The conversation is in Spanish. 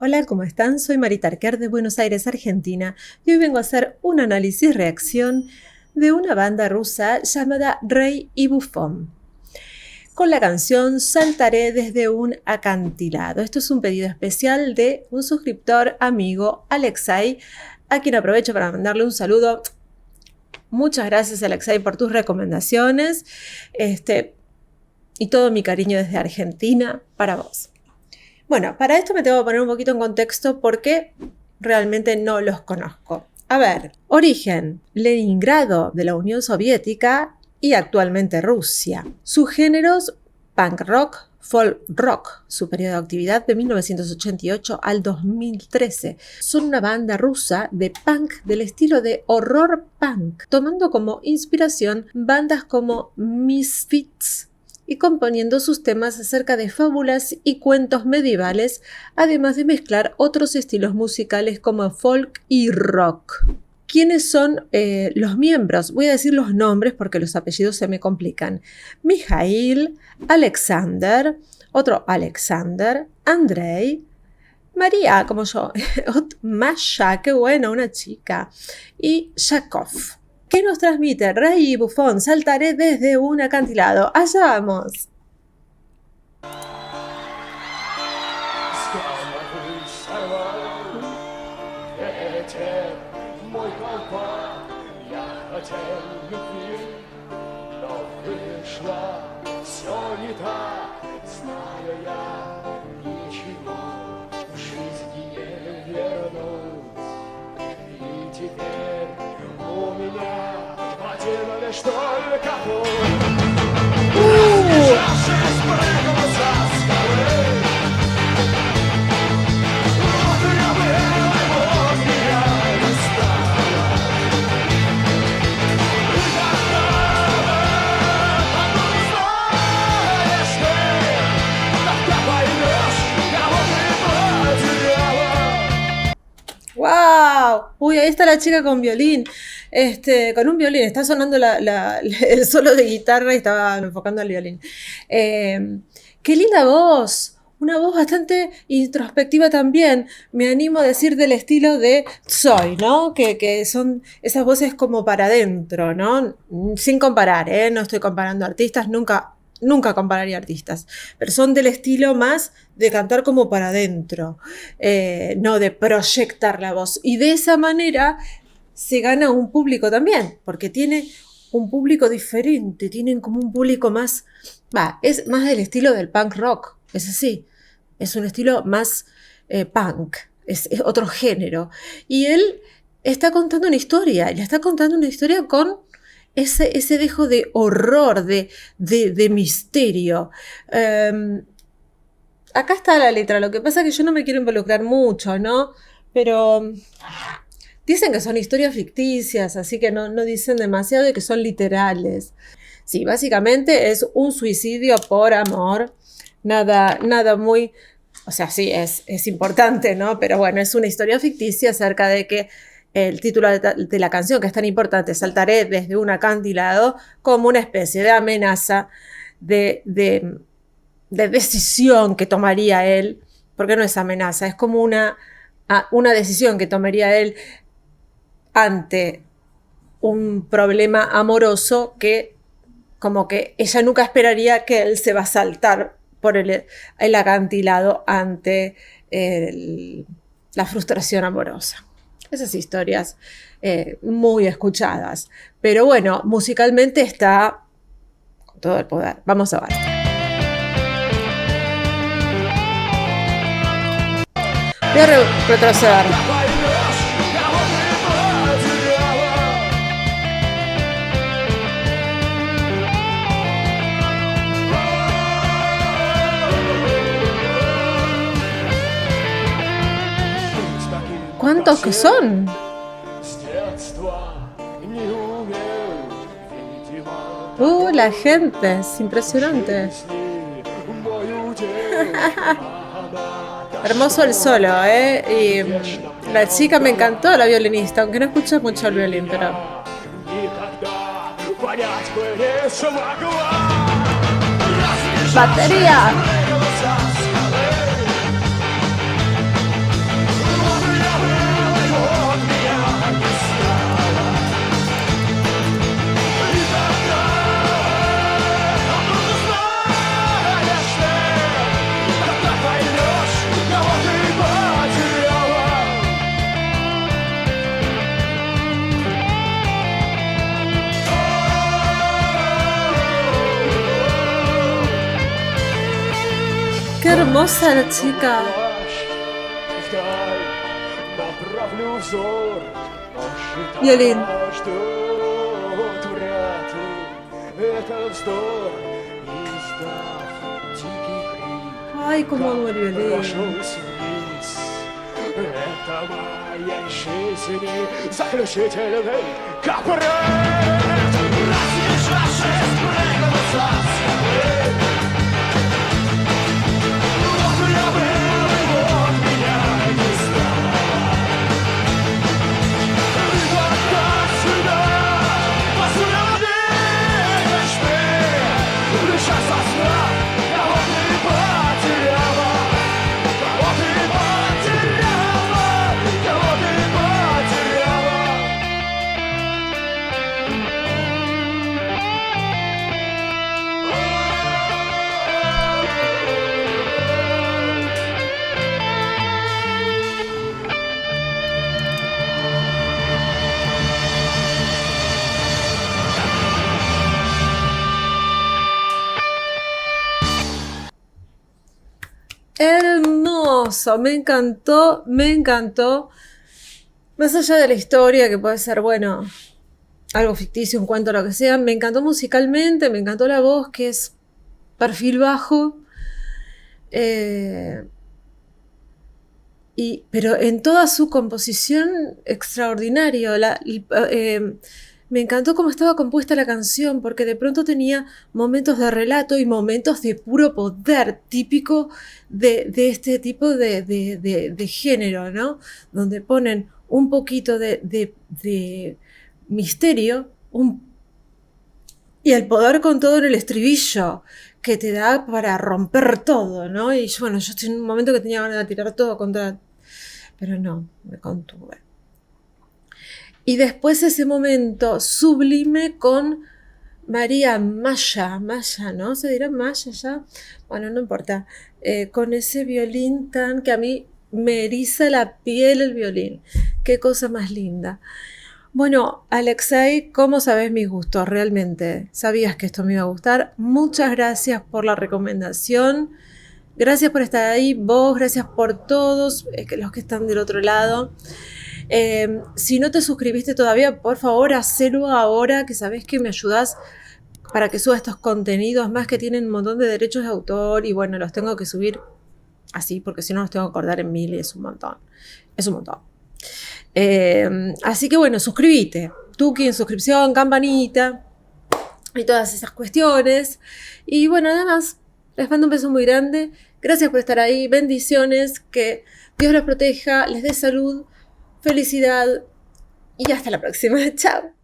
Hola, ¿cómo están? Soy Marita Arquer de Buenos Aires, Argentina, y hoy vengo a hacer un análisis-reacción de una banda rusa llamada Rey y Bufón, con la canción Saltaré desde un acantilado. Esto es un pedido especial de un suscriptor amigo, Alexei, a quien aprovecho para mandarle un saludo. Muchas gracias, Alexei, por tus recomendaciones, y todo mi cariño desde Argentina para vos. Bueno, para esto me tengo que poner un poquito en contexto porque realmente no los conozco. A ver, origen, Leningrado de la Unión Soviética y actualmente Rusia. Sus géneros, punk rock, folk rock, su periodo de actividad de 1988 al 2013. Son una banda rusa de punk del estilo de horror punk, tomando como inspiración bandas como Misfits, y componiendo sus temas acerca de fábulas y cuentos medievales, además de mezclar otros estilos musicales como folk y rock. ¿Quiénes son los miembros? Voy a decir los nombres porque los apellidos se me complican. Mijail, Alexander, otro Alexander, Andrei, María, como yo, Masha, qué buena, una chica, y Yakov. ¿Qué nos transmite Rey y Bufón? Saltaré desde un acantilado. ¡Allá vamos! ¡Wow! Uy, ahí está la chica con violín. Con un violín. Está sonando el solo de guitarra y estaba enfocando al violín. ¡Qué linda voz! Una voz bastante introspectiva también. Me animo a decir del estilo de Tsoi, ¿no? Que son esas voces como para adentro, ¿no? Sin comparar, ¿eh? No estoy comparando artistas, nunca compararía artistas, pero son del estilo más de cantar como para adentro, no de proyectar la voz. Y de esa manera se gana un público también, porque tiene un público diferente, tienen como un público más, es más del estilo del punk rock, es así, es un estilo más punk, es otro género. Y él está contando una historia, y le está contando una historia con ese dejo de horror, de misterio. Acá está la letra, lo que pasa es que yo no me quiero involucrar mucho, ¿no? Pero dicen que son historias ficticias, así que no dicen demasiado y que son literales. Sí, básicamente es un suicidio por amor, nada muy... O sea, sí, es importante, ¿no? Pero bueno, es una historia ficticia acerca de que el título de la canción, que es tan importante, Saltaré desde un acantilado, como una especie de amenaza de decisión que tomaría él, porque no es amenaza, es como una decisión que tomaría él ante un problema amoroso que como que ella nunca esperaría que él se va a saltar por el acantilado ante la frustración amorosa. Esas historias muy escuchadas. Pero bueno, musicalmente está con todo el poder. Vamos a ver. Voy a retroceder. ¿Cuántos que son? La gente, es impresionante. Hermoso el solo, y la chica me encantó, la violinista, aunque no escucho mucho el violín, pero... ¡Batería! hermosa la chica. Violín. Ay, cómo amo el violín. Это моей жизни заключительный капрет. Разъезжавшись, прыгнулся с горы. Вот я был, и вот меня не стало. И пока сюда посмотришь ты, лишь осознав, кого ты потеряла, кого ты потеряла, кого ты потеряла. Hermoso, me encantó, me encantó. Más allá de la historia, que puede ser, bueno, algo ficticio, un cuento, lo que sea, me encantó musicalmente, me encantó la voz, que es perfil bajo. Pero en toda su composición, extraordinario. Me encantó cómo estaba compuesta la canción, porque de pronto tenía momentos de relato y momentos de puro poder, típico de este tipo de género, ¿no? Donde ponen un poquito de misterio y el poder con todo en el estribillo, que te da para romper todo, ¿no? Y bueno, yo estoy en un momento que tenía ganas de tirar todo contra... Pero no, me contuve. Y después ese momento sublime con María Maya, ¿no? ¿Se dirá Maya ya? Bueno, no importa. Con ese violín tan que a mí me eriza la piel el violín. Qué cosa más linda. Bueno, Alexei, ¿cómo sabes mis gustos? Realmente, sabías que esto me iba a gustar. Muchas gracias por la recomendación. Gracias por estar ahí, vos, gracias por todos los que están del otro lado. Si no te suscribiste todavía, por favor, hacelo ahora, que sabés que me ayudás para que suba estos contenidos, más que tienen un montón de derechos de autor y bueno, los tengo que subir así, porque si no los tengo que acordar en 1000 y es un montón. Es un montón. Así que bueno, suscríbete. Tuki en suscripción, campanita y todas esas cuestiones. Y bueno, nada más. Les mando un beso muy grande. Gracias por estar ahí. Bendiciones. Que Dios los proteja, les dé salud, felicidad y hasta la próxima. Chao.